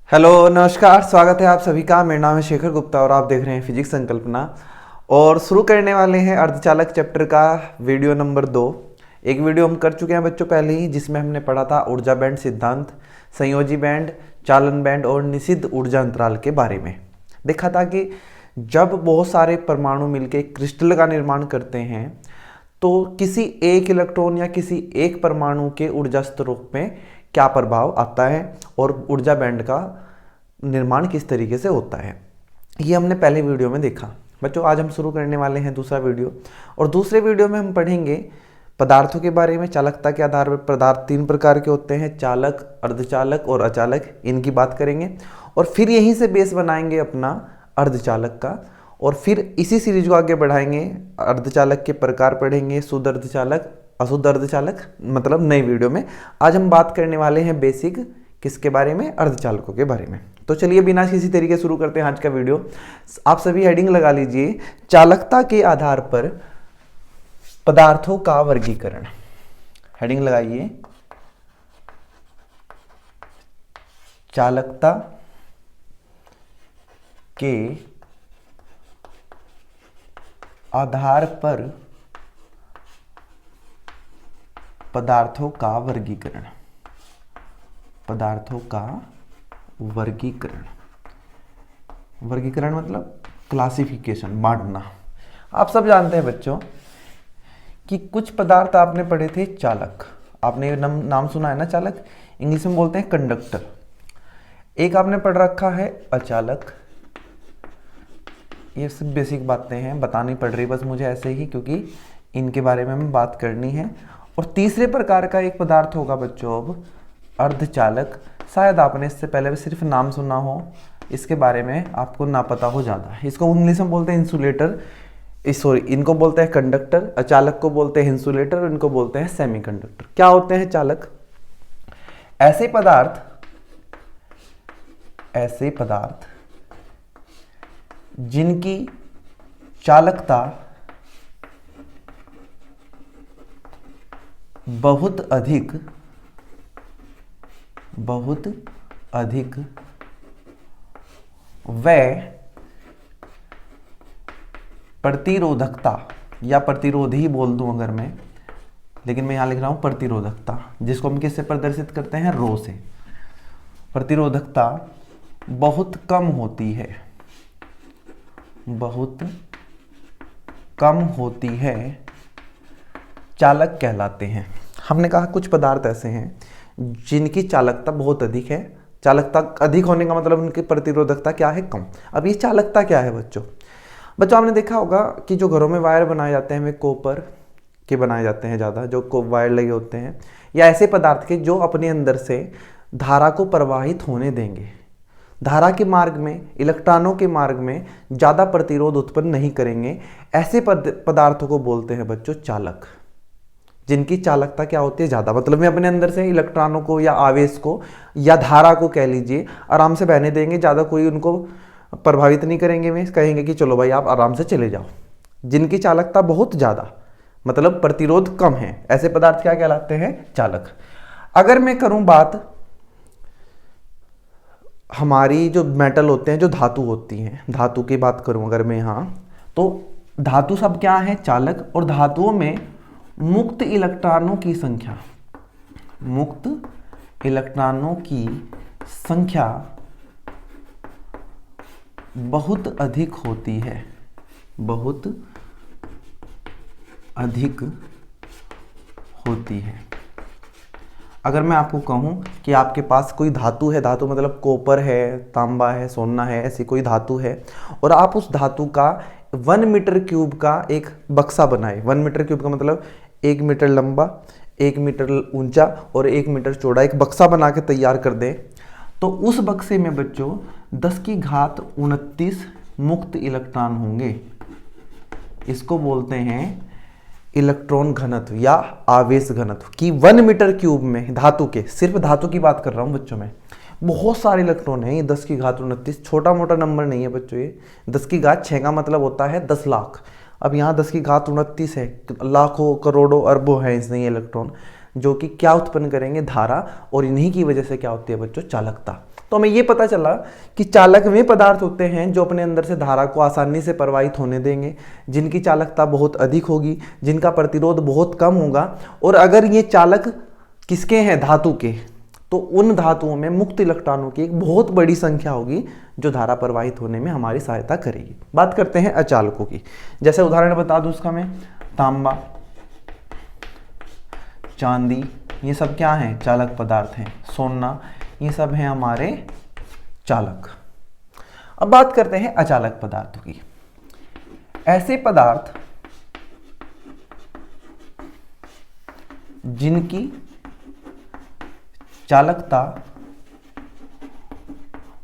Hello नमस्कार, स्वागत है आप सभी का। मेरा नाम है शेखर गुप्ता और आप देख रहे हैं फिजिक्स संकल्पना। और शुरू करने वाले हैं अर्धचालक चैप्टर का वीडियो नंबर 2। एक वीडियो हम कर चुके हैं बच्चों पहले ही, जिसमें हमने पढ़ा था ऊर्जा बैंड सिद्धांत, संयोजी बैंड, चालन बैंड और निषिद्ध ऊर्जा अंतराल के बारे में। देखा था कि जब बहुत सारे परमाणु मिलकर क्रिस्टल का निर्माण करते हैं तो किसी एक इलेक्ट्रॉन या किसी एक परमाणु के ऊर्जा स्तरों में क्या प्रभाव आता है और ऊर्जा बैंड का निर्माण किस तरीके से होता है, ये हमने पहले वीडियो में देखा। बच्चों आज हम शुरू करने वाले हैं दूसरा वीडियो, और दूसरे वीडियो में हम पढ़ेंगे पदार्थों के बारे में। चालकता के आधार पर पदार्थ 3 प्रकार के होते हैं, चालक, अर्धचालक और अचालक, इनकी बात करेंगे। और फिर यहीं से बेस बनाएंगे अपना अर्धचालक का, और फिर इसी सीरीज को आगे बढ़ाएंगे। अर्धचालक के प्रकार पढ़ेंगे, शुद्ध अर्धचालक, अशुद्ध अर्धचालक, मतलब नई वीडियो में। आज हम बात करने वाले हैं बेसिक किसके बारे में, अर्धचालकों के बारे में। तो चलिए बिना किसी तरीके शुरू करते हैं आज का वीडियो। आप सभी हेडिंग लगा लीजिए, चालकता के आधार पर पदार्थों का वर्गीकरण। हेडिंग लगाइए, चालकता के आधार पर पदार्थों का वर्गीकरण। पदार्थों का वर्गीकरण, वर्गीकरण मतलब क्लासिफिकेशन, बांटना। आप सब जानते हैं बच्चों कि कुछ पदार्थ आपने पढ़े थे चालक, आपने नाम सुना है ना चालक, इंग्लिश में बोलते हैं कंडक्टर। एक आपने पढ़ रखा है अचालक। ये सब बेसिक बातें हैं, बतानी पड़ रही बस मुझे ऐसे ही, क्योंकि इनके बारे में हमें बात करनी है। और तीसरे प्रकार का एक पदार्थ होगा बच्चों अब अर्धचालक। शायद आपने इससे पहले भी सिर्फ नाम सुना हो, इसके बारे में आपको ना पता हो ज़्यादा। इसको इंग्लिश में बोलते हैं इंसुलेटर, सॉरी इनको बोलते हैं कंडक्टर, अचालक को बोलते हैं इंसुलेटर, और इनको बोलते हैं सेमीकंडक्टर। क्या होते हैं चालक? ऐसे पदार्थ जिनकी चालकता बहुत अधिक व प्रतिरोधकता, या प्रतिरोध ही बोल दूं अगर मैं, लेकिन मैं यहां लिख रहा हूं प्रतिरोधकता, जिसको हम किससे प्रदर्शित करते हैं, रो से। प्रतिरोधकता बहुत कम होती है, बहुत कम होती है, चालक कहलाते हैं। हमने कहा कुछ पदार्थ ऐसे हैं जिनकी चालकता बहुत अधिक है। चालकता अधिक होने का मतलब उनकी प्रतिरोधकता क्या है, कम। अब ये चालकता क्या है बच्चों? आपने देखा होगा कि जो घरों में वायर बनाए जाते हैं वे कॉपर के बनाए जाते हैं ज़्यादा, जो वायर लगे होते हैं, या ऐसे पदार्थ के जो अपने अंदर से धारा को प्रवाहित होने देंगे, धारा के मार्ग में, इलेक्ट्रॉनों के मार्ग में ज़्यादा प्रतिरोध उत्पन्न नहीं करेंगे। ऐसे पदार्थों को बोलते हैं बच्चों चालक, जिनकी चालकता क्या होती है, ज़्यादा। मतलब में अपने अंदर से इलेक्ट्रॉनों को या आवेश को या धारा को कह लीजिए आराम से बहने देंगे, ज़्यादा कोई उनको प्रभावित नहीं करेंगे। वे कहेंगे कि चलो भाई आप आराम से चले जाओ। जिनकी चालकता बहुत ज़्यादा, मतलब प्रतिरोध कम है, ऐसे पदार्थ क्या कहलाते हैं, चालक। अगर मैं करूं बात हमारी जो मेटल होते हैं, जो धातु होती हैं, धातु की बात करूं अगर मैं यहाँ, तो धातु सब क्या है, चालक। और धातुओं में मुक्त इलेक्ट्रॉनों की संख्या, मुक्त इलेक्ट्रॉनों की संख्या बहुत अधिक होती है, बहुत अधिक होती है। अगर मैं आपको कहूं कि आपके पास कोई धातु है, धातु मतलब कॉपर है, तांबा है, सोना है, ऐसी कोई धातु है, और आप उस धातु का 1 मीटर क्यूब का एक बक्सा बनाए। 1 मीटर क्यूब का मतलब 1 मीटर लंबा, 1 मीटर ऊंचा और 1 मीटर चौड़ा एक बक्सा बना के तैयार कर दें, तो उस बक्से में बच्चों 10⁻29 मुक्त इलेक्ट्रॉन होंगे। इसको बोलते हैं इलेक्ट्रॉन घनत्व या आवेश घनत्व। कि 1 मीटर क्यूब में धातु के, सिर्फ धातु की बात कर रहा हूं बच्चों में, बहुत सारे इलेक्ट्रॉन हैं। ये 10⁻29 छोटा मोटा नंबर नहीं है बच्चों। ये 10⁻6 का मतलब होता है 10 लाख। अब यहाँ 10⁻29 है, लाखों करोड़ों अरबों है इसमें इलेक्ट्रॉन। जो कि क्या उत्पन्न करेंगे, धारा, और इन्हीं की वजह से क्या होती है बच्चों, चालकता। तो हमें ये पता चला कि चालक वे पदार्थ होते हैं जो अपने अंदर से धारा को आसानी से प्रवाहित होने देंगे, जिनकी चालकता बहुत अधिक होगी, जिनका प्रतिरोध बहुत कम होगा। और अगर ये चालक किसके हैं, धातु के, तो उन धातुओं में मुक्त इलेक्ट्रॉनों की एक बहुत बड़ी संख्या होगी जो धारा प्रवाहित होने में हमारी सहायता करेगी। बात करते हैं अचालकों की। जैसे उदाहरण बता दूं उसका मैं, तांबा, चांदी, ये सब क्या हैं, चालक पदार्थ हैं। सोना, ये सब हैं हमारे चालक। अब बात करते हैं अचालक पदार्थों की। ऐसे पदार्थ जिनकी चालकता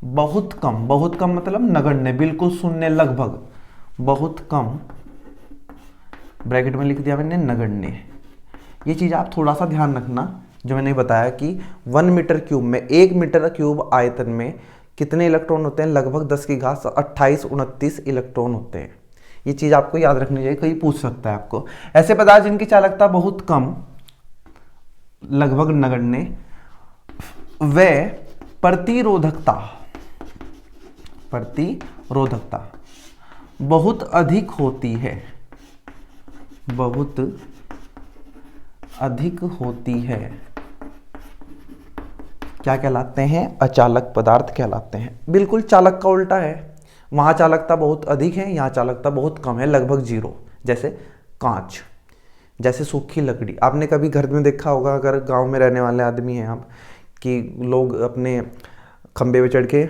बहुत कम मतलब नगण्य, बिल्कुल शून्य, लगभग, बहुत कम, ब्रैकेट में लिख दिया मैंने नगण्य। ये चीज आप थोड़ा सा ध्यान रखना, जो मैंने बताया कि 1 मीटर क्यूब में, 1 मीटर क्यूब आयतन में कितने इलेक्ट्रॉन होते हैं, लगभग 10 की घात 28-29 इलेक्ट्रॉन होते हैं। ये चीज आपको याद रखनी चाहिए, कहीं पूछ सकता है आपको। ऐसे पदार्थ जिनकी चालकता बहुत कम, लगभग नगण्य, वे प्रतिरोधकता बहुत अधिक होती है, बहुत अधिक होती है, क्या कहलाते हैं, अचालक पदार्थ कहलाते हैं। बिल्कुल चालक का उल्टा है, वहां चालकता बहुत अधिक है, यहाँ चालकता बहुत कम है, लगभग 0। जैसे कांच, जैसे सूखी लकड़ी। आपने कभी घर में देखा होगा, अगर गांव में रहने वाले आदमी हैं आप, कि लोग अपने खंबे पे चढ़ के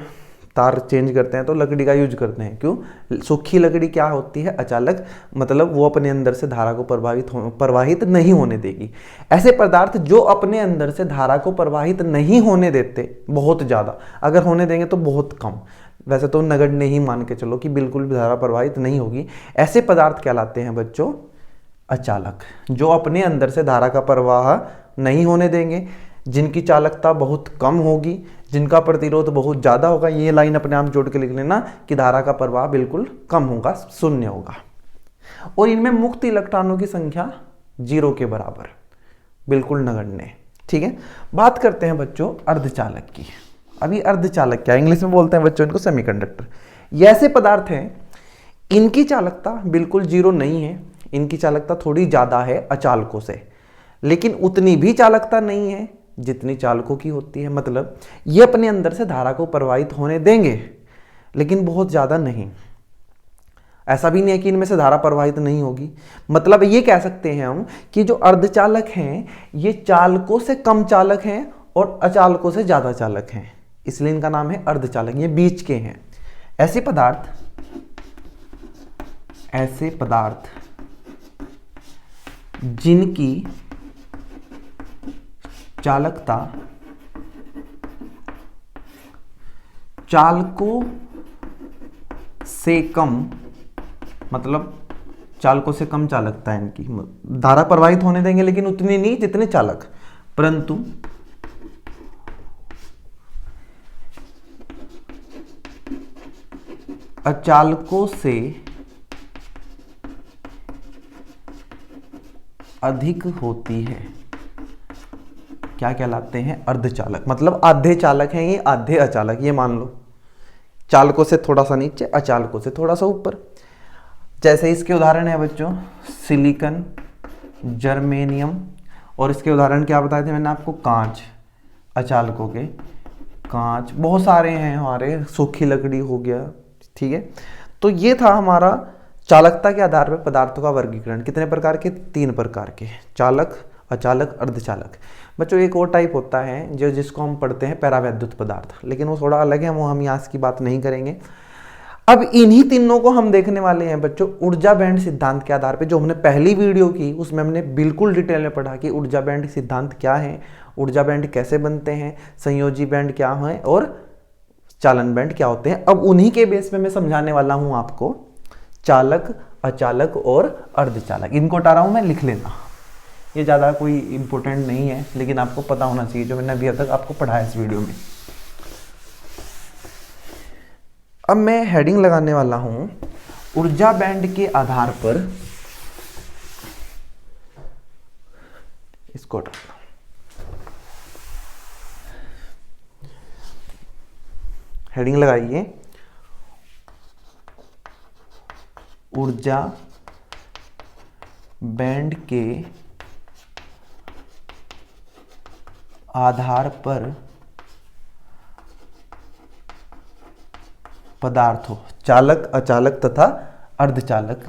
तार चेंज करते हैं तो लकड़ी का यूज करते हैं। क्यों? सूखी लकड़ी क्या होती है, अचालक, मतलब वो अपने अंदर से धारा को प्रवाहित नहीं होने देगी। ऐसे पदार्थ जो अपने अंदर से धारा को प्रवाहित नहीं होने देते बहुत ज़्यादा, अगर होने देंगे तो बहुत कम, वैसे तो नगण्य ही मान के चलो कि बिल्कुल भी धारा प्रवाहित नहीं होगी, ऐसे पदार्थ कहलाते हैं बच्चों अचालक, जो अपने अंदर से धारा का प्रवाह नहीं होने देंगे, जिनकी चालकता बहुत कम होगी, जिनका प्रतिरोध बहुत ज़्यादा होगा। ये लाइन अपने आप जोड़ के लिख लेना कि धारा का प्रवाह बिल्कुल कम होगा, शून्य होगा, और इनमें मुक्त इलेक्ट्रॉनों की संख्या 0 के बराबर, बिल्कुल नगण्य। ठीक है, बात करते हैं बच्चों अर्धचालक की। अभी अर्धचालक क्या, इंग्लिश में बोलते हैं बच्चों इनको सेमीकंडक्टर। ये ऐसे पदार्थ हैं, इनकी चालकता बिल्कुल 0 नहीं है, इनकी चालकता थोड़ी ज़्यादा है अचालकों से, लेकिन उतनी भी चालकता नहीं है जितनी चालकों की होती है। मतलब ये अपने अंदर से धारा को प्रवाहित होने देंगे, लेकिन बहुत ज़्यादा नहीं। ऐसा भी नहीं है कि इनमें से धारा प्रवाहित नहीं होगी। मतलब ये कह सकते हैं हम कि जो अर्धचालक हैं ये चालकों से कम चालक हैं और अचालकों से ज़्यादा चालक हैं, इसलिए इनका नाम है अर्धचालक, ये बीच के हैं। ऐसे पदार्थ जिनकी चालकता चालकों से कम, मतलब चालकों से कम चालकता है इनकी, धारा प्रवाहित होने देंगे लेकिन उतनी नहीं जितने चालक, परंतु अचालकों से अधिक होती है। क्या कहलाते हैं? अर्धचालक। मतलब आधे चालक हैं ये, आधे अचालक, ये मान लो। चालकों से थोड़ा सा नीचे, अचालकों से थोड़ा सा ऊपर। जैसे इसके उदाहरण है बच्चों सिलिकॉन, जर्मेनियम, और इसके उदाहरण क्या बताए थे मैंने आपको? कांच, अचालकों के कांच बहुत सारे हैं हमारे, सूखी लकड़ी हो गया। ठीक है, तो ये था हमारा चालकता के आधार पर पदार्थों का वर्गीकरण। कितने प्रकार के? 3 प्रकार के, चालक, अचालक, अर्धचालक। बच्चों एक और टाइप होता है जो जिसको हम पढ़ते हैं पैरावैद्युत पदार्थ, लेकिन वो थोड़ा अलग है, वो हम यहाँ की बात नहीं करेंगे। अब इन्हीं तीनों को हम देखने वाले हैं बच्चों ऊर्जा बैंड सिद्धांत के आधार पे। जो हमने पहली वीडियो की उसमें हमने बिल्कुल डिटेल में पढ़ा कि ऊर्जा बैंड सिद्धांत क्या है, ऊर्जा बैंड कैसे बनते हैं, संयोजी बैंड क्या है और चालन बैंड क्या होते हैं। अब उन्हीं के बेस पे मैं समझाने वाला हूं आपको चालक, अचालक और अर्धचालक। इनको हटा रहा हूं मैं, लिख लेना, ये ज़्यादा कोई इंपॉर्टेंट नहीं है, लेकिन आपको पता होना चाहिए जो मैंने अभी तक आपको पढ़ाया इस वीडियो में। अब मैं हेडिंग लगाने वाला हूं ऊर्जा बैंड के आधार पर, इसको हटा। हेडिंग लगाइए, ऊर्जा बैंड के आधार पर पदार्थों, चालक, अचालक तथा अर्धचालक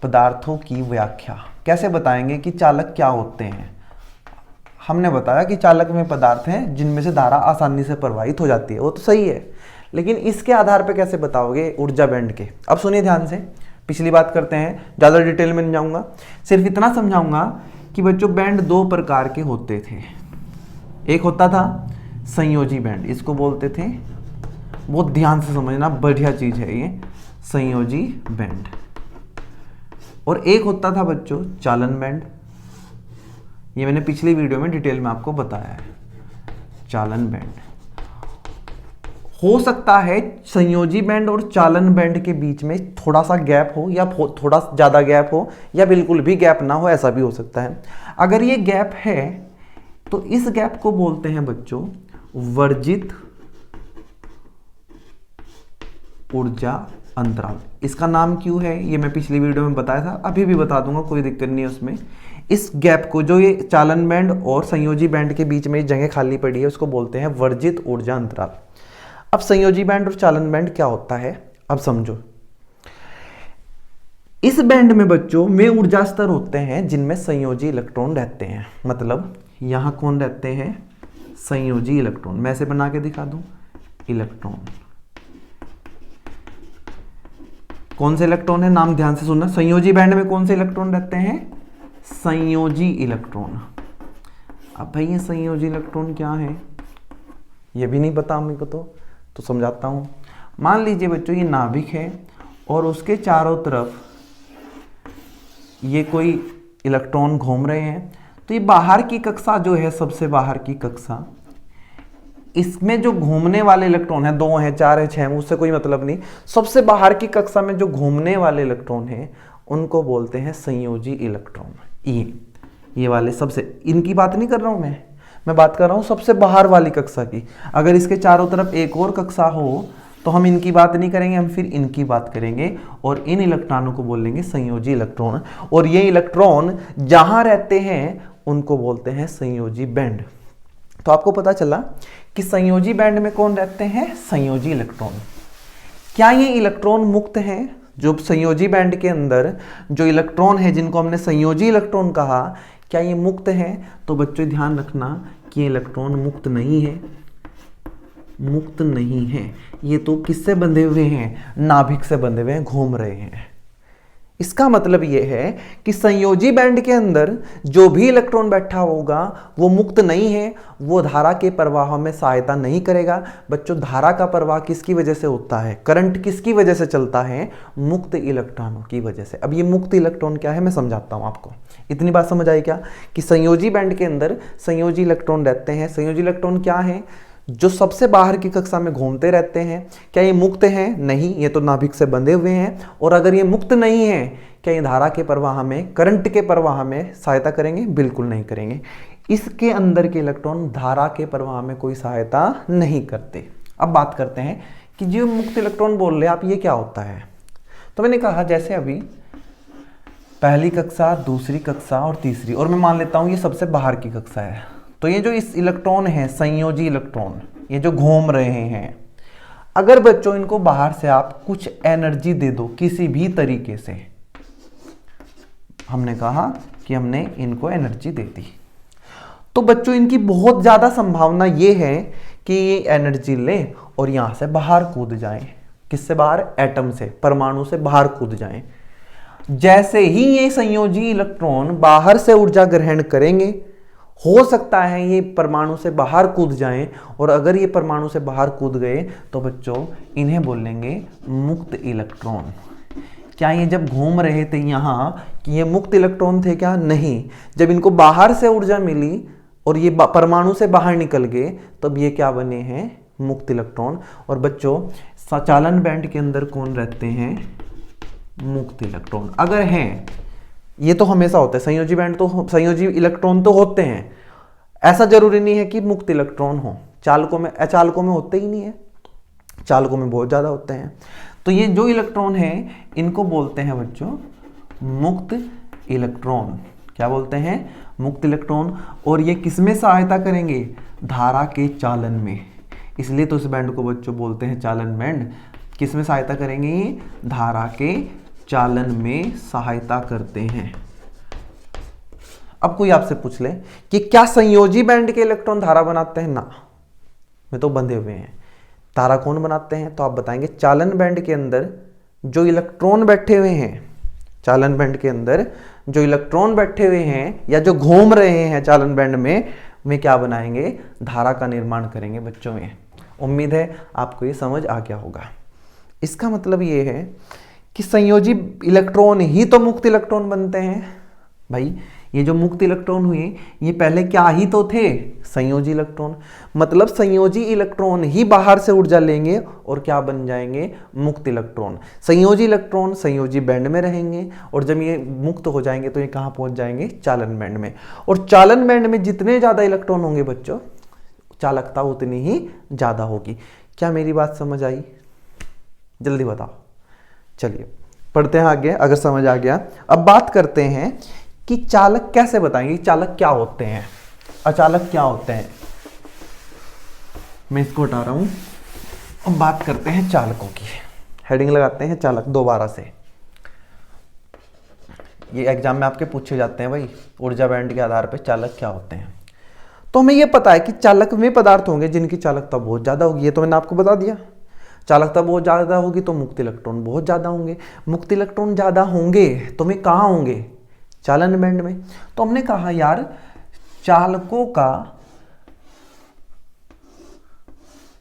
पदार्थों की व्याख्या। कैसे बताएंगे कि चालक क्या होते हैं? हमने बताया कि चालक में पदार्थ हैं जिनमें से धारा आसानी से प्रवाहित हो जाती है, वो तो सही है, लेकिन इसके आधार पर कैसे बताओगे ऊर्जा बैंड के? अब सुनिए ध्यान से, पिछली बात करते हैं, ज़्यादा डिटेल में नहीं जाऊंगा, सिर्फ इतना समझाऊंगा कि बच्चों बैंड दो प्रकार के होते थे। एक होता था संयोजी बैंड, इसको बोलते थे, बहुत ध्यान से समझना, बढ़िया चीज है ये, संयोजी बैंड। और एक होता था बच्चों चालन बैंड, ये मैंने पिछली वीडियो में डिटेल में आपको बताया है। चालन बैंड हो सकता है संयोजी बैंड और चालन बैंड के बीच में थोड़ा सा गैप हो, या थोड़ा ज्यादा गैप हो, या बिल्कुल भी गैप ना हो, ऐसा भी हो सकता है। अगर ये गैप है तो इस गैप को बोलते हैं बच्चों वर्जित ऊर्जा अंतराल। इसका नाम क्यों है ये मैं पिछली वीडियो में बताया था, अभी भी बता दूंगा, कोई दिक्कत नहीं है उसमें। इस गैप को, जो ये चालन बैंड और संयोजी बैंड के बीच में जगह खाली पड़ी है, उसको बोलते हैं वर्जित ऊर्जा अंतराल। अब संयोजी बैंड और चालन बैंड क्या होता है, अब समझो। इस बैंड में बच्चों में ऊर्जा स्तर होते हैं जिनमें संयोजी इलेक्ट्रॉन रहते हैं। मतलब यहां कौन रहते हैं? संयोजी इलेक्ट्रॉन। मैं ऐसे बना के दिखा दूं, इलेक्ट्रॉन। कौन से इलेक्ट्रॉन है, नाम ध्यान से सुनना। संयोजी बैंड में कौन से इलेक्ट्रॉन रहते हैं? संयोजी इलेक्ट्रॉन। अब भाई ये संयोजी इलेक्ट्रॉन क्या है ये भी नहीं पता मेरे को, तो समझाता हूं। मान लीजिए बच्चों ये नाभिक है और उसके चारों तरफ ये कोई इलेक्ट्रॉन घूम रहे हैं, तो ये बाहर की कक्षा जो है, सबसे बाहर की कक्षा, इसमें जो घूमने वाले इलेक्ट्रॉन है, 2 है, 4 है, 6 है, उससे कोई मतलब नहीं, सबसे बाहर की कक्षा में जो घूमने वाले इलेक्ट्रॉन है उनको बोलते हैं संयोजी इलेक्ट्रॉन। ये वाले सबसे, इनकी बात नहीं कर रहा हूं मैं बात कर रहा हूं सबसे बाहर वाली कक्षा की। अगर इसके चारों तरफ एक और कक्षा हो तो हम इनकी बात नहीं करेंगे, हम फिर इनकी बात करेंगे, और इन इलेक्ट्रॉनों को बोलेंगे संयोजी इलेक्ट्रॉन। और ये इलेक्ट्रॉन जहां रहते हैं उनको बोलते हैं संयोजी बैंड। तो आपको पता चला कि संयोजी बैंड में कौन रहते हैं? संयोजी इलेक्ट्रॉन। क्या ये इलेक्ट्रॉन मुक्त हैं? जो संयोजी बैंड के अंदर जो इलेक्ट्रॉन है, जिनको हमने संयोजी इलेक्ट्रॉन कहा, क्या ये मुक्त हैं? तो बच्चों ध्यान रखना कि ये इलेक्ट्रॉन मुक्त नहीं है, मुक्त नहीं है। ये तो किससे बंधे हुए हैं? नाभिक से बंधे हुए हैं, घूम रहे हैं। इसका मतलब यह है कि संयोजी बैंड के अंदर जो भी इलेक्ट्रॉन बैठा होगा वो मुक्त नहीं है, वो धारा के प्रवाह में सहायता नहीं करेगा। बच्चों धारा का प्रवाह किसकी वजह से होता है? करंट किसकी वजह से चलता है? मुक्त इलेक्ट्रॉनों की वजह से। अब ये मुक्त इलेक्ट्रॉन क्या है मैं समझाता हूं आपको। इतनी बात समझ आई क्या कि संयोजी बैंड के अंदर संयोजी इलेक्ट्रॉन रहते हैं। संयोजी इलेक्ट्रॉन क्या है? जो सबसे बाहर की कक्षा में घूमते रहते हैं। क्या ये मुक्त हैं? नहीं, ये तो नाभिक से बंधे हुए हैं। और अगर ये मुक्त नहीं है, क्या ये धारा के प्रवाह में, करंट के प्रवाह में सहायता करेंगे? बिल्कुल नहीं करेंगे। इसके अंदर के इलेक्ट्रॉन धारा के प्रवाह में कोई सहायता नहीं करते। अब बात करते हैं कि जो मुक्त इलेक्ट्रॉन बोल रहे हैं आप, ये क्या होता है? तो मैंने कहा जैसे अभी पहली कक्षा, दूसरी कक्षा और तीसरी, और मैं मान लेता हूं ये सबसे बाहर की कक्षा है। तो ये जो इस इलेक्ट्रॉन है, संयोजी इलेक्ट्रॉन, ये जो घूम रहे हैं, अगर बच्चों इनको बाहर से आप कुछ एनर्जी दे दो किसी भी तरीके से, हमने कहा कि हमने इनको एनर्जी दे दी, तो बच्चों इनकी बहुत ज्यादा संभावना ये है कि ये एनर्जी ले और यहां से बाहर कूद जाएं। किससे बाहर? एटम से, परमाणु से बाहर कूद जाएं। जैसे ही ये संयोजी इलेक्ट्रॉन बाहर से ऊर्जा ग्रहण करेंगे, हो सकता है ये परमाणु से बाहर कूद जाएं, और अगर ये परमाणु से बाहर कूद गए तो बच्चों इन्हें बोलेंगे मुक्त इलेक्ट्रॉन। क्या ये जब घूम रहे थे यहाँ कि ये मुक्त इलेक्ट्रॉन थे क्या? नहीं। जब इनको बाहर से ऊर्जा मिली और ये परमाणु से बाहर निकल गए, तब ये क्या बने हैं? मुक्त इलेक्ट्रॉन। और बच्चों चालन बैंड के अंदर कौन रहते हैं? मुक्त इलेक्ट्रॉन। अगर हैं, ये तो हमेशा होता है, संयोजी बैंड तो, संयोजी इलेक्ट्रॉन तो होते हैं, ऐसा जरूरी नहीं है कि मुक्त इलेक्ट्रॉन हो। चालकों में, अचालकों में होते ही नहीं है। चालकों में बहुत ज़्यादा होते हैं। तो ये जो इलेक्ट्रॉन है इनको बोलते हैं बच्चों मुक्त इलेक्ट्रॉन। क्या बोलते हैं? मुक्त इलेक्ट्रॉन। और ये किसमें सहायता करेंगे? धारा के चालन में। इसलिए तो इस बैंड को बच्चों बोलते हैं चालन बैंड। किसमें सहायता करेंगे? धारा के चालन में सहायता करते हैं। अब कोई आपसे पूछ ले कि क्या संयोजी बैंड के इलेक्ट्रॉन धारा बनाते हैं? ना, में तो बंधे हुए हैं। धारा कौन बनाते हैं? तो आप बताएंगे चालन बैंड के अंदर जो इलेक्ट्रॉन बैठे हुए हैं, चालन बैंड के अंदर जो इलेक्ट्रॉन बैठे हुए हैं या जो घूम रहे हैं चालन बैंड में, वे क्या बनाएंगे? धारा का निर्माण करेंगे बच्चों में। उम्मीद है आपको ये समझ आ गया होगा। इसका मतलब ये है कि संयोजी इलेक्ट्रॉन ही तो मुक्त इलेक्ट्रॉन बनते हैं। भाई ये जो मुक्त इलेक्ट्रॉन हुए ये पहले क्या ही तो थे? संयोजी इलेक्ट्रॉन। मतलब संयोजी इलेक्ट्रॉन ही बाहर से ऊर्जा लेंगे और क्या बन जाएंगे? मुक्त इलेक्ट्रॉन। संयोजी इलेक्ट्रॉन संयोजी बैंड में रहेंगे और जब ये मुक्त हो जाएंगे तो ये कहाँ पहुंच जाएंगे? चालन बैंड में। और चालन बैंड में जितने ज्यादा इलेक्ट्रॉन होंगे बच्चों, चालकता उतनी ही ज्यादा होगी। क्या मेरी बात समझ आई? जल्दी बताओ। चलिए पढ़ते हैं आगे, अगर समझ आ गया। अब बात करते हैं कि चालक कैसे बताएंगे, चालक क्या होते हैं, अचालक क्या होते हैं। मैं इसको हटा रहा हूं। अब बात करते हैं चालकों की। हेडिंग लगाते हैं चालक दोबारा से। ये एग्जाम में आपके पूछे जाते हैं भाई, ऊर्जा बैंड के आधार पर चालक क्या होते हैं। तो हमें यह पता है कि चालक में पदार्थ होंगे जिनकी चालकता बहुत ज्यादा होगी। ये तो मैंने आपको बता दिया। चालकता बहुत ज्यादा होगी तो मुक्त इलेक्ट्रॉन बहुत ज्यादा होंगे। मुक्त इलेक्ट्रॉन ज्यादा होंगे तो वे कहाँ होंगे? चालन बैंड में। तो हमने कहा यार चालकों का,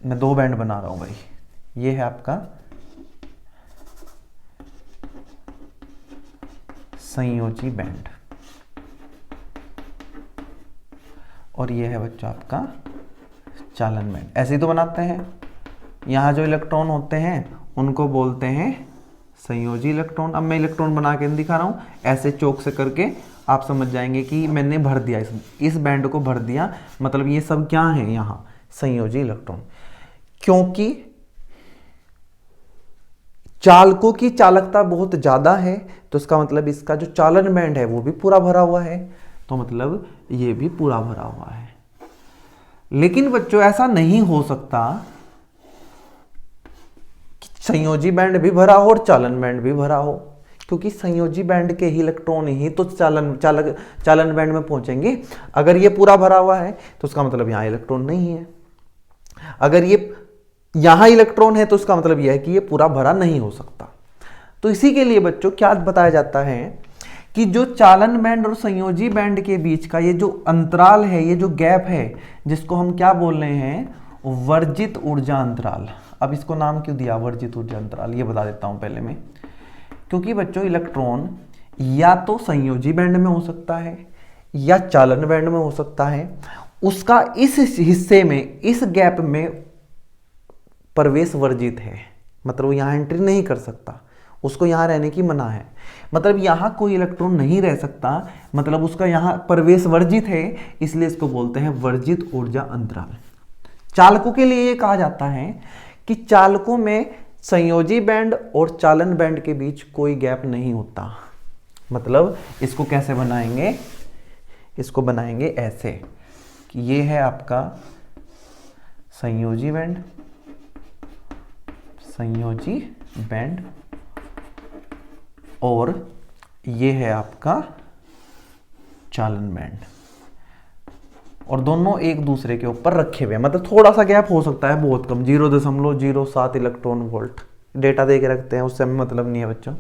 मैं दो बैंड बना रहा हूं भाई। ये है आपका संयोजी बैंड और ये है बच्चों आपका चालन बैंड। ऐसे ही तो बनाते हैं। यहां जो इलेक्ट्रॉन होते हैं उनको बोलते हैं संयोजी इलेक्ट्रॉन। अब मैं इलेक्ट्रॉन बना के दिखा रहा हूं, ऐसे चौक से करके आप समझ जाएंगे कि मैंने भर दिया, इस बैंड को भर दिया। मतलब ये सब क्या है? यहां संयोजी इलेक्ट्रॉन। क्योंकि चालकों की चालकता बहुत ज्यादा है तो इसका मतलब इसका जो चालन बैंड है वो भी पूरा भरा हुआ है। तो मतलब ये भी पूरा भरा हुआ है। लेकिन बच्चों ऐसा नहीं हो सकता कि संयोजी बैंड भी भरा हो और चालन बैंड भी भरा हो, क्योंकि संयोजी बैंड के ही इलेक्ट्रॉन ही तो चालन बैंड में पहुंचेंगे। अगर ये पूरा भरा हुआ है तो उसका मतलब यहां इलेक्ट्रॉन नहीं है। अगर ये यहां इलेक्ट्रॉन है तो उसका मतलब यह है कि ये पूरा भरा नहीं हो सकता। तो इसी के लिए बच्चों क्या बताया जाता है कि जो चालन बैंड और संयोजी बैंड के बीच का ये जो अंतराल है, ये जो गैप है, जिसको हम क्या बोल रहे हैं? वर्जित ऊर्जा अंतराल। अब इसको नाम क्यों दिया वर्जित ऊर्जा अंतराल, ये बता देता हूं पहले मैं। क्योंकि बच्चों इलेक्ट्रॉन या तो संयोजी बैंड में हो सकता है या चालन बैंड में हो सकता है। उसका इस हिस्से में, इस गैप में प्रवेश वर्जित है। मतलब वो यहां एंट्री नहीं कर सकता, उसको यहां रहने की मना है। मतलब यहां कोई इलेक्ट्रॉन नहीं रह सकता, मतलब उसका यहां प्रवेश वर्जित है, इसलिए इसको बोलते हैं वर्जित ऊर्जा अंतराल। चालकों के लिए ये कहा जाता है कि चालकों में संयोजी बैंड और चालन बैंड के बीच कोई गैप नहीं होता। मतलब इसको कैसे बनाएंगे? इसको बनाएंगे ऐसे कि ये है आपका संयोजी बैंड, संयोजी बैंड, और ये है आपका चालन बैंड, और दोनों एक दूसरे के ऊपर रखे हुए। मतलब थोड़ा सा गैप हो सकता है, बहुत कम, 0.07 इलेक्ट्रॉन वोल्ट डेटा दे के रखते हैं, उससे हमें मतलब नहीं है बच्चों।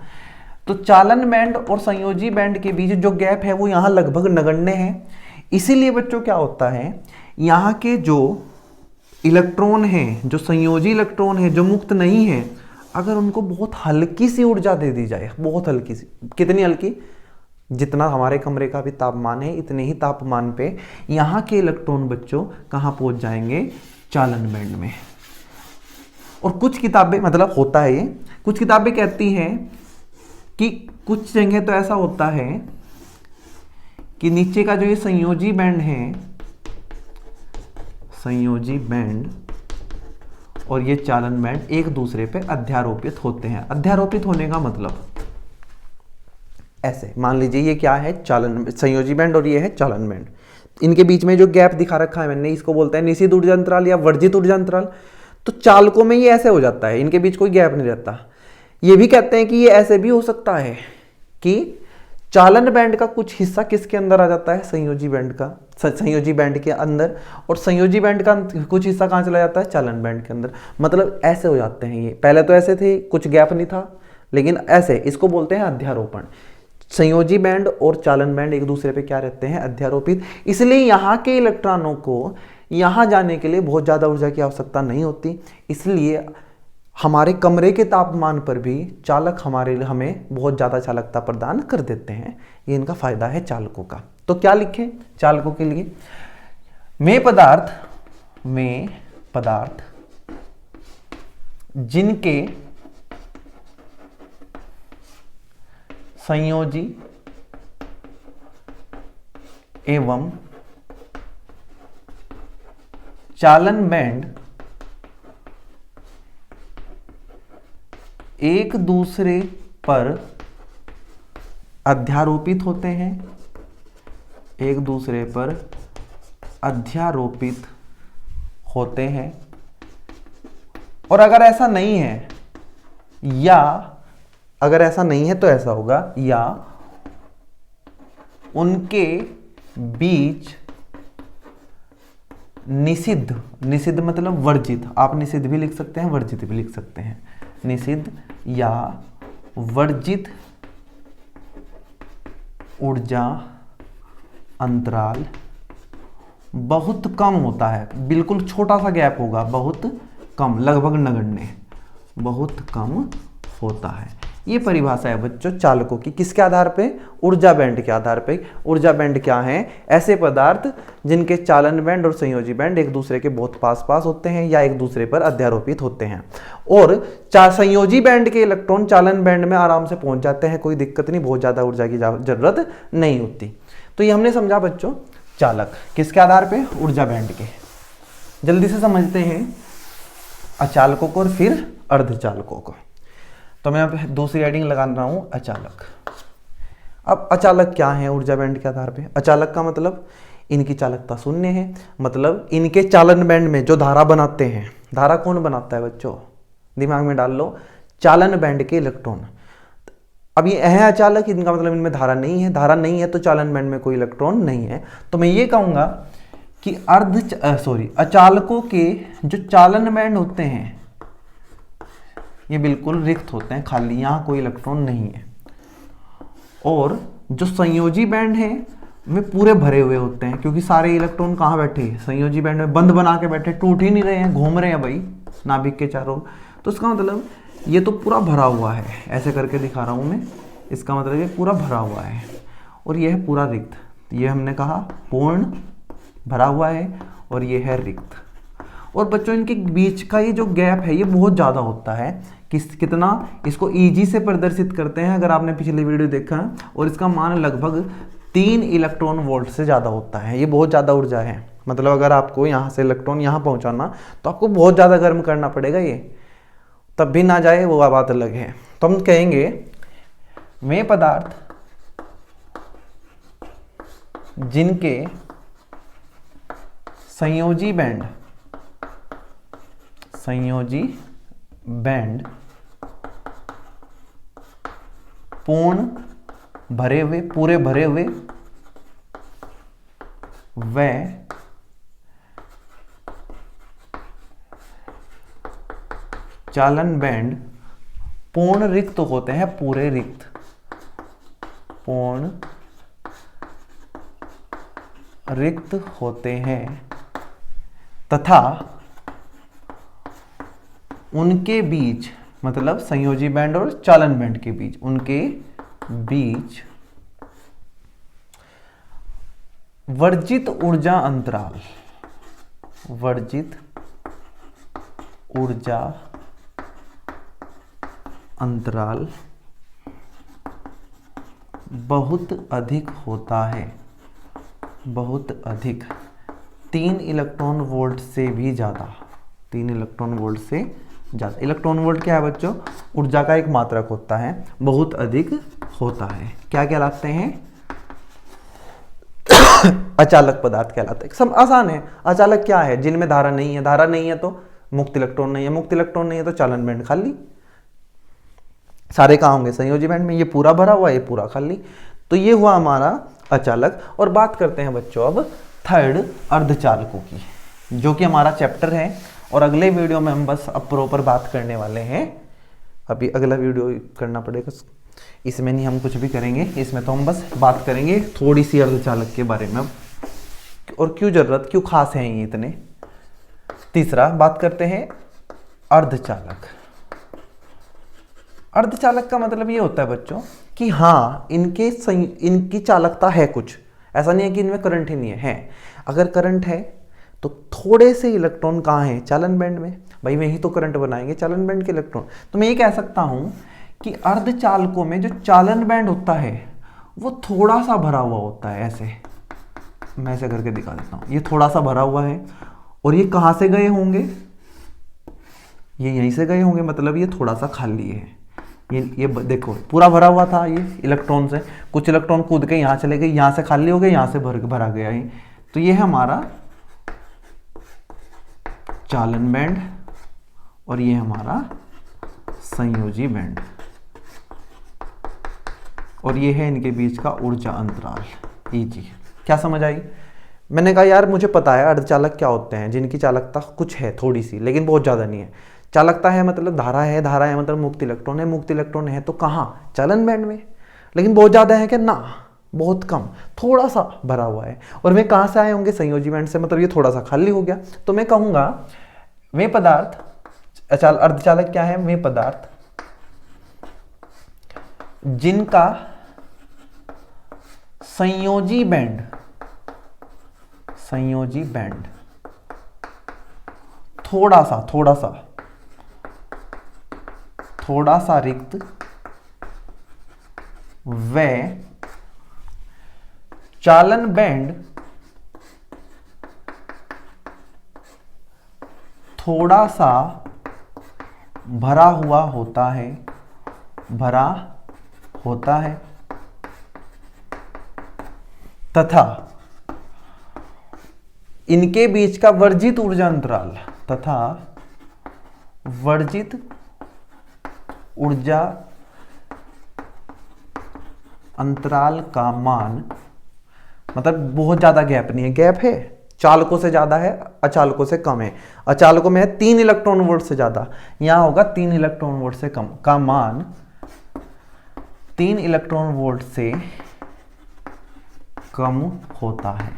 तो चालन बैंड और संयोजी बैंड के बीच जो गैप है वो यहाँ लगभग नगण्य है। इसीलिए बच्चों क्या होता है, यहाँ के जो इलेक्ट्रॉन हैं, जो संयोजी इलेक्ट्रॉन है, जो मुक्त नहीं है, अगर उनको बहुत हल्की सी ऊर्जा दे दी जाए, बहुत हल्की सी, कितनी हल्की? जितना हमारे कमरे का भी तापमान है इतने ही तापमान पे यहाँ के इलेक्ट्रॉन बच्चों कहाँ पहुंच जाएंगे? चालन बैंड में। और कुछ किताबें, मतलब होता है ये, कुछ किताबें कहती हैं कि कुछ जगह तो ऐसा होता है कि नीचे का जो ये संयोजी बैंड है, संयोजी बैंड और ये चालन बैंड एक दूसरे पे अध्यारोपित होते हैं। अध्यारोपित होने का मतलब ऐसे मान लीजिए ये क्या है, चालन संयोजी बैंड और ये है चालन बैंड। इनके बीच में जो गैप दिखा रखा है मैंने, इसको बोलते हैं निषिद्ध ऊर्जा अंतराल या वर्जित ऊर्जा अंतराल। तो चालकों में ये ऐसे हो जाता है, इनके बीच कोई गैप नहीं रहता। ये भी कहते हैं कि ये ऐसे भी हो सकता है कि चालन बैंड का कुछ हिस्सा किसके अंदर आ जाता है, संयोजी बैंड का, संयोजी बैंड के अंदर, और संयोजी बैंड का कुछ हिस्सा कहाँ चला जाता है, चालन बैंड के अंदर। मतलब ऐसे हो जाते हैं ये। पहले तो ऐसे थे, कुछ गैप नहीं था, लेकिन ऐसे, इसको बोलते हैं अध्यारोपण। संयोजी बैंड और चालन बैंड एक दूसरे पे क्या रहते हैं, अध्यारोपित। इसलिए यहाँ के इलेक्ट्रॉनों को यहाँ जाने के लिए बहुत ज़्यादा ऊर्जा की आवश्यकता नहीं होती। इसलिए हमारे कमरे के तापमान पर भी चालक हमें बहुत ज़्यादा चालकता प्रदान कर देते हैं। ये इनका फायदा है चालकों का। तो क्या लिखें चालकों के लिए, में पदार्थ जिनके संयोजी एवं चालन बैंड एक दूसरे पर अध्यारोपित होते हैं, एक दूसरे पर अध्यारोपित होते हैं। और अगर ऐसा नहीं है, या अगर ऐसा नहीं है तो ऐसा होगा, या उनके बीच निषिद्ध मतलब वर्जित, आप निषिद्ध भी लिख सकते हैं, वर्जित भी लिख सकते हैं, निषिद्ध या वर्जित ऊर्जा अंतराल बहुत कम होता है। बिल्कुल छोटा सा गैप होगा, बहुत कम, लगभग नगण्य, बहुत कम होता है। ये परिभाषा है बच्चों चालकों की, किसके आधार पे, ऊर्जा बैंड के आधार पे। ऊर्जा बैंड क्या है, ऐसे पदार्थ जिनके चालन बैंड और संयोजी बैंड एक दूसरे के बहुत पास पास होते हैं या एक दूसरे पर अध्यारोपित होते हैं। और संयोजी बैंड के इलेक्ट्रॉन चालन बैंड में आराम से पहुंच जाते हैं, कोई दिक्कत नहीं, बहुत ज्यादा ऊर्जा की जरूरत नहीं होती। तो ये हमने समझा बच्चों चालक किसके आधार पे, ऊर्जा बैंड के। जल्दी से समझते हैं अचालकों को और फिर अर्धचालकों को। तो मैं अब दूसरी हेडिंग लगा रहा हूं, अचालक। अब अचालक क्या है ऊर्जा बैंड के आधार पे, अचालक का मतलब इनकी चालकता शून्य है, मतलब इनके चालन बैंड में जो धारा बनाते हैं, धारा कौन बनाता है बच्चों, दिमाग में डाल लो, चालन बैंड के इलेक्ट्रॉन। अब ये है अचालक, इनका मतलब इनमें धारा नहीं है, धारा नहीं है तो चालन बैंड में कोई इलेक्ट्रॉन नहीं है। तो मैं ये कहूंगा कि अचालकों के जो चालन बैंड होते हैं ये बिल्कुल रिक्त होते हैं, खाली, यहाँ कोई इलेक्ट्रॉन नहीं है। और जो संयोजी बैंड है वे पूरे भरे हुए होते हैं, क्योंकि सारे इलेक्ट्रॉन कहाँ बैठे हैं, संयोजी बैंड में बंद बना के बैठे, टूट ही नहीं रहे हैं, घूम रहे हैं भाई नाभिक के चारों। तो इसका मतलब ये तो पूरा भरा हुआ है, ऐसे करके दिखा रहा हूँ मैं, इसका मतलब ये पूरा भरा हुआ है। और ये है पूरा रिक्त, ये हमने कहा पूर्ण भरा हुआ है, और ये है रिक्त। और बच्चों इनके बीच का ये जो गैप है ये बहुत ज़्यादा होता है, कितना, इसको Eg से प्रदर्शित करते हैं अगर आपने पिछले वीडियो देखा, और इसका मान लगभग 3 इलेक्ट्रॉन वोल्ट से ज़्यादा होता है। ये बहुत ज़्यादा ऊर्जा है, मतलब अगर आपको यहाँ से इलेक्ट्रॉन यहाँ पहुँचाना तो आपको बहुत ज़्यादा गर्म करना पड़ेगा, ये तब भी ना जाए वो बात अलग है। तो हम कहेंगे वे पदार्थ जिनके संयोजी बैंड पूरे भरे हुए व चालन बैंड पूर्ण रिक्त होते हैं, पूरे रिक्त, पूर्ण रिक्त होते हैं, तथा उनके बीच, मतलब संयोजी बैंड और चालन बैंड के बीच, उनके बीच वर्जित ऊर्जा अंतराल बहुत अधिक होता है, बहुत अधिक, 3 इलेक्ट्रॉन वोल्ट से भी ज़्यादा, 3 इलेक्ट्रॉन वोल्ट से ज़्यादा। इलेक्ट्रॉन वोल्ट क्या है बच्चों? ऊर्जा का एक मात्रक होता है, बहुत अधिक होता है। क्या कहलाते हैं? अचालक पदार्थ कहलाते हैं। सब आसान है। अचालक क्या है? जिनमें धारा नहीं है, धारा नहीं है तो मुक्त इलेक्ट्रॉन नहीं है, मुक्त इलेक्ट्रॉन नहीं है तो चालन बैंड खाली। सारे कहाँ होंगे? संयोजी बैंड में। ये पूरा भरा हुआ, ये पूरा खाली। तो ये हुआ हमारा अचालक। और बात करते हैं बच्चों अब थर्ड, अर्धचालकों की, जो कि हमारा चैप्टर है। और अगले वीडियो में हम बस अब प्रॉपर बात करने वाले हैं। अभी अगला वीडियो करना पड़ेगा, इसमें नहीं हम कुछ भी करेंगे, इसमें तो हम बस बात करेंगे थोड़ी सी अर्धचालक के बारे में और क्यों जरूरत, क्यों खास है ये इतने। तीसरा बात करते हैं अर्धचालक। अर्धचालक का मतलब ये होता है बच्चों कि हाँ, इनकी चालकता है कुछ, ऐसा नहीं है कि इनमें करंट ही नहीं है। अगर करंट है तो थोड़े से इलेक्ट्रॉन कहाँ हैं? चालन बैंड में। भाई वही तो करंट बनाएंगे, चालन बैंड के इलेक्ट्रॉन। तो मैं ये कह सकता हूं कि अर्धचालकों में जो चालन बैंड होता है वो थोड़ा सा भरा हुआ होता है। ऐसे मैं ऐसे करके दिखा देता हूं, ये थोड़ा सा भरा हुआ है। और ये कहां से गए होंगे? ये यहीं से गए होंगे, मतलब ये थोड़ा सा खाली है। ये देखो पूरा भरा हुआ था ये इलेक्ट्रॉन से, कुछ इलेक्ट्रॉन कूद के यहाँ चले गए, यहाँ से खाली हो गए, यहाँ से भरा गया है। तो ये है हमारा चालन बैंड और ये हमारा संयोजी बैंड, और ये है इनके बीच का ऊर्जा अंतराल Eg। क्या समझ आई? मैंने कहा यार मुझे पता है अर्धचालक क्या होते हैं, जिनकी चालकता कुछ है थोड़ी सी, लेकिन बहुत ज़्यादा नहीं है। चालकता है मतलब धारा है, धारा है मतलब मुक्त इलेक्ट्रॉन है, मुक्त इलेक्ट्रॉन है तो कहाँ? चालन बैंड में। लेकिन बहुत ज़्यादा है क्या? ना, बहुत कम, थोड़ा सा भरा हुआ है। और वे कहाँ से आए होंगे? संयोजी बैंड से, मतलब ये थोड़ा सा खाली हो गया। तो मैं कहूँगा वे पदार्थ, अर्धचालक क्या है? वे पदार्थ जिनका संयोजी बैंड थोड़ा सा रिक्त व चालन बैंड थोड़ा सा भरा हुआ होता है, तथा इनके बीच का वर्जित ऊर्जा अंतराल का मान, मतलब बहुत ज्यादा गैप नहीं है, गैप है, चालकों से ज्यादा है, अचालकों से कम है। अचालकों में है 3 इलेक्ट्रॉन वोल्ट से ज्यादा, यहां होगा 3 इलेक्ट्रॉन वोल्ट से कम का मान 3 इलेक्ट्रॉन वोल्ट से कम होता है।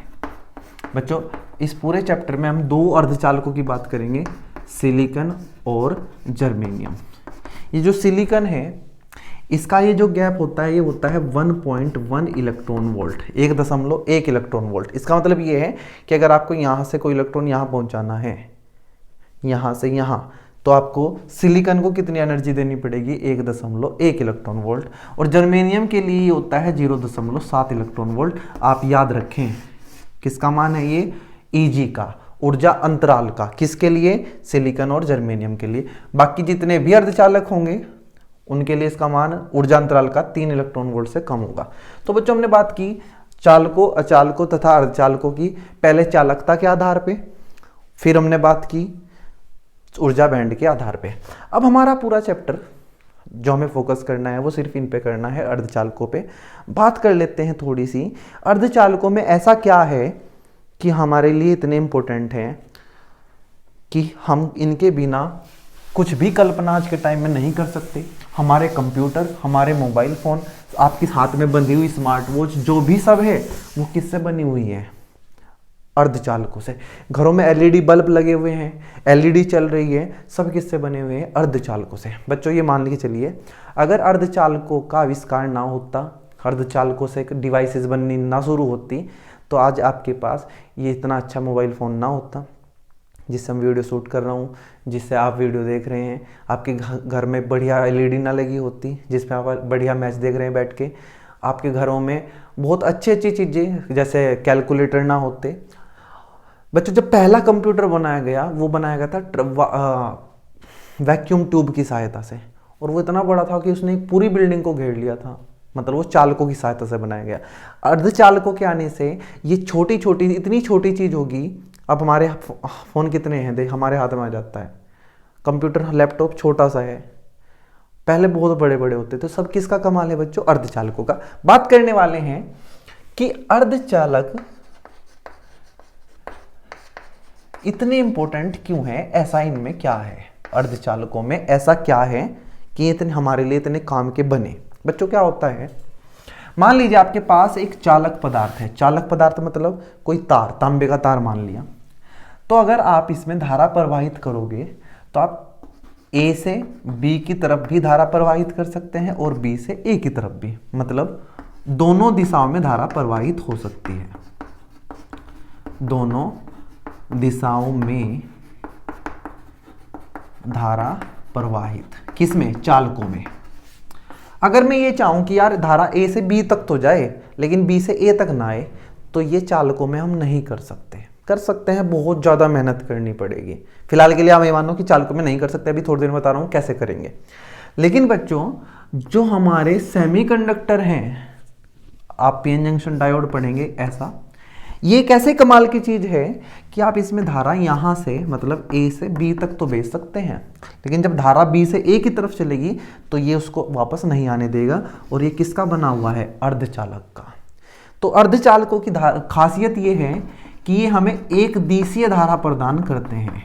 बच्चों इस पूरे चैप्टर में हम 2 अर्धचालकों की बात करेंगे, सिलिकॉन और जर्मेनियम। ये जो सिलिकॉन है इसका ये जो गैप होता है, ये होता है 1.1 इलेक्ट्रॉन वोल्ट, 1.1 इलेक्ट्रॉन वोल्ट। इसका मतलब ये है कि अगर आपको यहाँ से कोई इलेक्ट्रॉन यहाँ पहुँचाना है, यहाँ से यहाँ, तो आपको सिलिकॉन को कितनी एनर्जी देनी पड़ेगी? 1.1 इलेक्ट्रॉन वोल्ट। और जर्मेनियम के लिए ये होता है 0.7 इलेक्ट्रॉन वोल्ट। आप याद रखें किसका मान है ये? Eg का, ऊर्जा अंतराल का। किसके लिए? सिलिकॉन और जर्मेनियम के लिए। बाकी जितने भी अर्धचालक होंगे उनके लिए इसका मान ऊर्जा अंतराल का 3 इलेक्ट्रॉन वोल्ट से कम होगा। तो बच्चों हमने बात की चालकों, अचालकों तथा अर्धचालकों की, पहले चालकता के आधार पे, फिर हमने बात की ऊर्जा बैंड के आधार पे। अब हमारा पूरा चैप्टर जो हमें फोकस करना है वो सिर्फ इन पे करना है, अर्धचालकों पे। बात कर लेते हैं थोड़ी सी, अर्धचालकों में ऐसा क्या है कि हमारे लिए इतने इंपॉर्टेंट हैं कि हम इनके बिना कुछ भी कल्पना आज के टाइम में नहीं कर सकते। हमारे कंप्यूटर, हमारे मोबाइल फ़ोन, आपके हाथ में बंधी हुई स्मार्ट वॉच, जो भी सब है वो किससे बनी हुई है? अर्धचालकों से। घरों में एलईडी बल्ब लगे हुए हैं, एलईडी चल रही है, सब किससे बने हुए हैं? अर्धचालकों से। बच्चों ये मान के चलिए अगर अर्धचालकों का आविष्कार ना होता, अर्धचालकों से डिवाइसेस बननी ना शुरू होती, तो आज आपके पास ये इतना अच्छा मोबाइल फ़ोन ना होता जिससे हम वीडियो शूट कर रहा हूँ, जिससे आप वीडियो देख रहे हैं। आपके घर में बढ़िया एलईडी ना लगी होती जिस पे आप बढ़िया मैच देख रहे हैं बैठ के। आपके घरों में बहुत अच्छी अच्छी चीज़ें जैसे कैलकुलेटर ना होते। बच्चों जब पहला कंप्यूटर बनाया गया वो बनाया गया था वैक्यूम ट्यूब की सहायता से, और वो इतना बड़ा था कि उसने एक पूरी बिल्डिंग को घेर लिया था। मतलब वो चालकों की सहायता से बनाया गया। अर्धचालकों के आने से ये छोटी छोटी इतनी छोटी चीज होगी। अब हमारे फोन कितने हैं, देख हमारे हाथ में आ जाता है। कंप्यूटर लैपटॉप छोटा सा है, पहले बहुत बड़े बड़े होते थे। सब किसका कमाल है बच्चों? अर्धचालकों का। बात करने वाले हैं कि अर्धचालक इतने इंपॉर्टेंट क्यों है, ऐसा इनमें क्या है, अर्धचालकों में ऐसा क्या है कि इतने हमारे लिए इतने काम के बने। बच्चों क्या होता है, मान लीजिए आपके पास एक चालक पदार्थ है। चालक पदार्थ मतलब कोई तार, तांबे का तार मान लिया। तो अगर आप इसमें धारा प्रवाहित करोगे तो आप ए से बी की तरफ भी धारा प्रवाहित कर सकते हैं और बी से ए की तरफ भी, मतलब दोनों दिशाओं में धारा प्रवाहित हो सकती है। दोनों दिशाओं में धारा प्रवाहित, किसमें? चालकों में। अगर मैं ये चाहूं कि यार धारा ए से बी तक तो जाए लेकिन बी से ए तक ना आए, तो ये चालकों में हम नहीं कर सकते। कर सकते हैं, बहुत ज़्यादा मेहनत करनी पड़ेगी। फिलहाल के लिए आप ये मानो कि चालकों में नहीं कर सकते, अभी थोड़ी देर में बता रहा हूँ कैसे करेंगे। लेकिन बच्चों जो हमारे सेमीकंडक्टर हैं, आप पीएन जंक्शन डायोड पढ़ेंगे ऐसा, ये कैसे कमाल की चीज है कि आप इसमें धारा यहां से मतलब ए से बी तक तो भेज सकते हैं, लेकिन जब धारा बी से ए की तरफ चलेगी तो ये उसको वापस नहीं आने देगा। और ये किसका बना हुआ है? अर्धचालक का। तो अर्धचालकों की खासियत ये है कि ये हमें एक दिशीय धारा प्रदान करते हैं।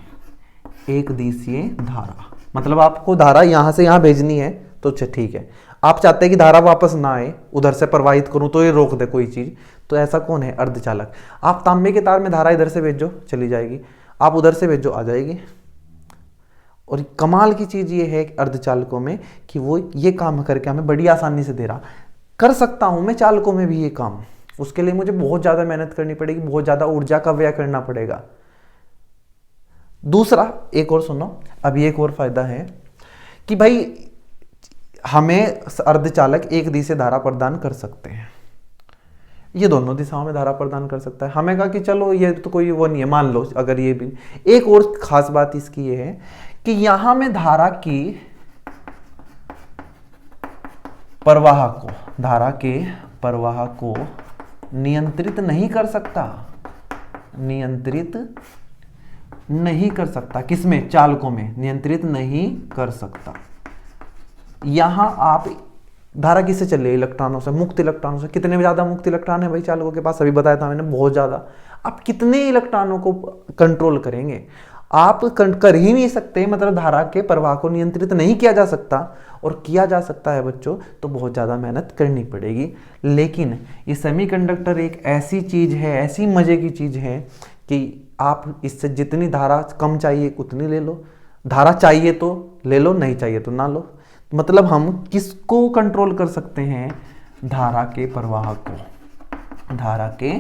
एक दिशीय धारा मतलब आपको धारा यहां से यहां भेजनी है तो ठीक है। आप चाहते हैं कि धारा वापस ना आए, उधर से प्रवाहित करूं तो ये रोक दे कोई चीज, तो ऐसा कौन है? अर्धचालक। आप तांबे के तार में धारा इधर से भेजो चली जाएगी, आप उधर से भेजो आ जाएगी। और कमाल की चीज ये है अर्धचालकों में कि वो ये काम करके हमें बड़ी आसानी से दे रहा। कर सकता हूं मैं चालकों में भी ये काम, उसके लिए मुझे बहुत ज्यादा मेहनत करनी पड़ेगी, बहुत ज्यादा ऊर्जा का व्यय करना पड़ेगा। दूसरा एक और सुनो, अब एक और फायदा है कि भाई हमें अर्धचालक एक दिशा धारा प्रदान कर सकते हैं। ये दोनों दिशाओं में धारा प्रदान कर सकता है। हमें कहा कि चलो ये तो कोई वो नहीं है, मान लो अगर ये भी। एक और खास बात इसकी ये है कि यहां में धारा की प्रवाह को, धारा के प्रवाह को नियंत्रित नहीं कर सकता, नियंत्रित नहीं कर सकता। किसमें? चालकों में नियंत्रित नहीं कर सकता। यहां आप धारा किससे चल रही है? इलेक्ट्रॉनों से, मुक्त इलेक्ट्रॉनों से। कितने ज्यादा मुक्त इलेक्ट्रॉन है भाई चालकों के पास? अभी बताया था मैंने, बहुत ज्यादा। आप कितने इलेक्ट्रॉनों को कंट्रोल करेंगे? आप कर ही नहीं सकते, मतलब धारा के प्रवाह को नियंत्रित नहीं किया जा सकता। और किया जा सकता है बच्चों तो बहुत ज्यादा मेहनत करनी पड़ेगी। लेकिन ये सेमीकंडक्टर एक ऐसी चीज है, ऐसी मजे की चीज है कि आप इससे जितनी धारा कम चाहिए उतनी ले लो, धारा चाहिए तो ले लो, नहीं चाहिए तो ना लो। मतलब हम किसको कंट्रोल कर सकते हैं? धारा के प्रवाह को, धारा के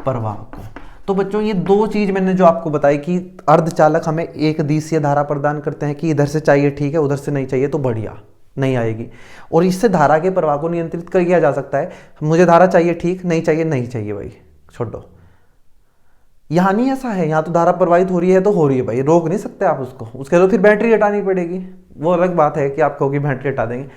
प्रवाह को। तो बच्चों ये दो चीज मैंने जो आपको बताई कि अर्धचालक हमें एक दिशीय धारा प्रदान करते हैं कि इधर से चाहिए ठीक है, उधर से नहीं चाहिए तो बढ़िया नहीं आएगी। और इससे धारा के प्रवाह को नियंत्रित कर किया जा सकता है। मुझे धारा चाहिए ठीक, नहीं चाहिए नहीं चाहिए भाई छोड़ दो। यहाँ नहीं ऐसा है, यहाँ तो धारा प्रवाहित हो रही है तो हो रही है भाई, रोक नहीं सकते आप उसको। उसके तो फिर बैटरी हटानी पड़ेगी, वो अलग बात है कि आप कहोगे बैटरी हटा देंगे।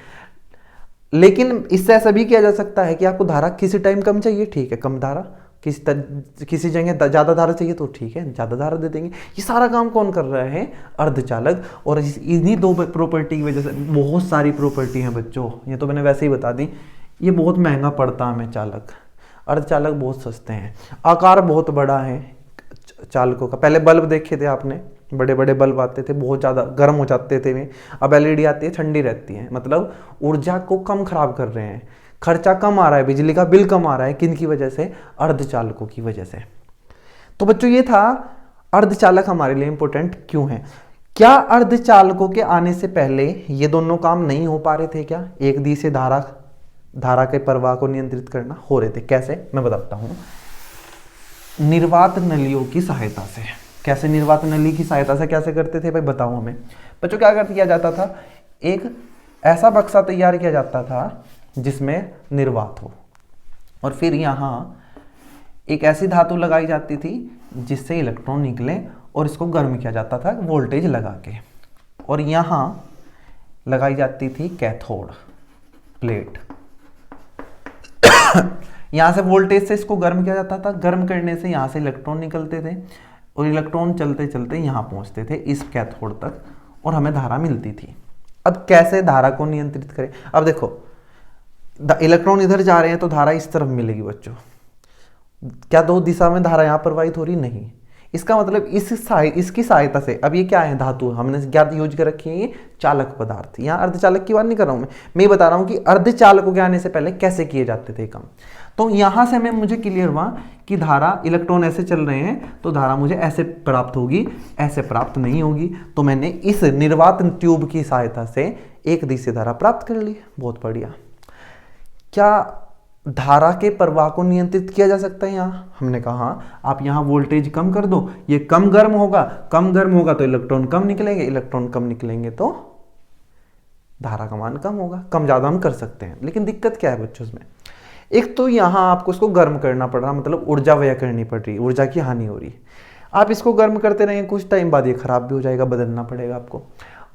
लेकिन इससे ऐसा भी किया जा सकता है कि आपको धारा किसी टाइम कम चाहिए ठीक है, कम धारा, किसी जगह ज़्यादा धारा चाहिए तो ठीक है ज़्यादा धारा दे देंगे। ये सारा काम कौन कर रहा है? अर्धचालक। और इन्हीं दो प्रॉपर्टी की वजह से बहुत सारी प्रॉपर्टी हैं बच्चों, ये तो मैंने वैसे ही बता दी। ये बहुत महंगा पड़ता है हमें चालक, अर्धचालक बहुत सस्ते हैं, आकार बहुत बड़ा है चालकों का। पहले बल्ब देखे थे आपने, बड़े बड़े बल्ब आते थे, बहुत ज़्यादा गर्म हो जाते थे वे। अब एलईडी आती है ठंडी रहती है, मतलब ऊर्जा को कम खराब कर रहे हैं, खर्चा कम आ रहा है, बिजली का बिल कम आ रहा है। किन की वजह से? अर्धचालकों की वजह से। तो बच्चों ये था अर्धचालक हमारे लिए इंपॉर्टेंट क्यों है। क्या अर्धचालकों के आने से पहले ये दोनों काम नहीं हो पा रहे थे क्या? एक दिशा धारा के प्रवाह को नियंत्रित करना हो रहे थे। कैसे? मैं बताता हूं, निर्वात नलियों की सहायता से। कैसे निर्वात नली की सहायता से कैसे करते थे भाई बताओ हमें। बच्चों क्या किया जाता था, एक ऐसा बक्सा तैयार किया जाता था जिसमें निर्वात हो, और फिर यहाँ एक ऐसी धातु लगाई जाती थी जिससे इलेक्ट्रॉन निकले और इसको गर्म किया जाता था वोल्टेज लगा के, और यहाँ लगाई जाती थी कैथोड प्लेट। यहाँ से वोल्टेज से इसको गर्म किया जाता था, गर्म करने से यहाँ से इलेक्ट्रॉन निकलते थे और इलेक्ट्रॉन चलते चलते यहाँ पहुँचते थे इस कैथोड तक और हमें धारा मिलती थी। अब कैसे धारा को नियंत्रित करें? अब देखो इलेक्ट्रॉन इधर जा रहे हैं तो धारा इस तरफ मिलेगी बच्चों। क्या दो दिशा में धारा यहाँ प्रवाहित हो रही? नहीं। इसका मतलब इसकी सहायता से, अब ये क्या है? धातु। हमने क्या यूज कर रखी है? ये चालक पदार्थ। यहाँ अर्धचालक की बात नहीं कर रहा हूँ मैं बता रहा हूँ कि अर्धचालकों के आने से पहले कैसे किए जाते थे काम। तो यहाँ से मैं मुझे क्लियर हुआ कि धारा, इलेक्ट्रॉन ऐसे चल रहे हैं तो धारा मुझे ऐसे प्राप्त होगी, ऐसे प्राप्त नहीं होगी। तो मैंने इस निर्वात ट्यूब की सहायता से एक दिशा धारा प्राप्त कर ली। बहुत बढ़िया। क्या धारा के प्रवाह को नियंत्रित किया जा सकता है यहाँ? हमने कहा हाँ, आप यहाँ वोल्टेज कम कर दो, ये कम गर्म होगा तो इलेक्ट्रॉन कम निकलेंगे, इलेक्ट्रॉन कम निकलेंगे तो धारा का मान कम होगा। कम ज्यादा हम कर सकते हैं, लेकिन दिक्कत क्या है बच्चों इसमें? एक तो यहाँ आपको इसको गर्म करना पड़ रहा, मतलब ऊर्जा व्यय करनी पड़ रही, ऊर्जा की हानि हो रही। आप इसको गर्म करते रहेंगे, कुछ टाइम बाद ये खराब भी हो जाएगा, बदलना पड़ेगा आपको।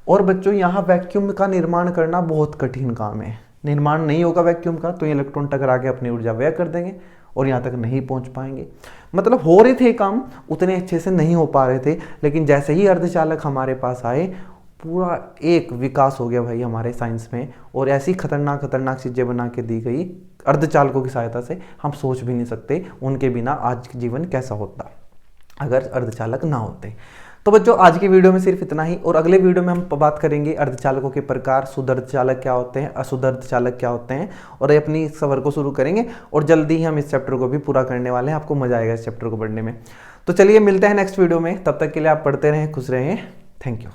और बच्चों यहाँ वैक्यूम का निर्माण करना बहुत कठिन काम है। निर्माण नहीं होगा वैक्यूम का तो इलेक्ट्रॉन टकरा के अपनी ऊर्जा व्यय कर देंगे और यहाँ तक नहीं पहुँच पाएंगे। मतलब हो रहे थे काम, उतने अच्छे से नहीं हो पा रहे थे, लेकिन जैसे ही अर्धचालक हमारे पास आए पूरा एक विकास हो गया भाई हमारे साइंस में। और ऐसी खतरनाक चीज़ें बना के दी गई अर्धचालकों की सहायता से, हम सोच भी नहीं सकते उनके बिना आज जीवन कैसा होता अगर अर्धचालक ना होते। तो बच्चों आज की वीडियो में सिर्फ इतना ही, और अगले वीडियो में हम बात करेंगे अर्धचालकों के प्रकार, शुद्ध अर्धचालक क्या होते हैं, अशुद्ध अर्धचालक क्या होते हैं, और अपनी सफर को शुरू करेंगे। और जल्दी ही हम इस चैप्टर को भी पूरा करने वाले हैं, आपको मजा आएगा इस चैप्टर को पढ़ने में। तो चलिए मिलते हैं नेक्स्ट वीडियो में, तब तक के लिए आप पढ़ते रहें, खुश रहें। Thank you.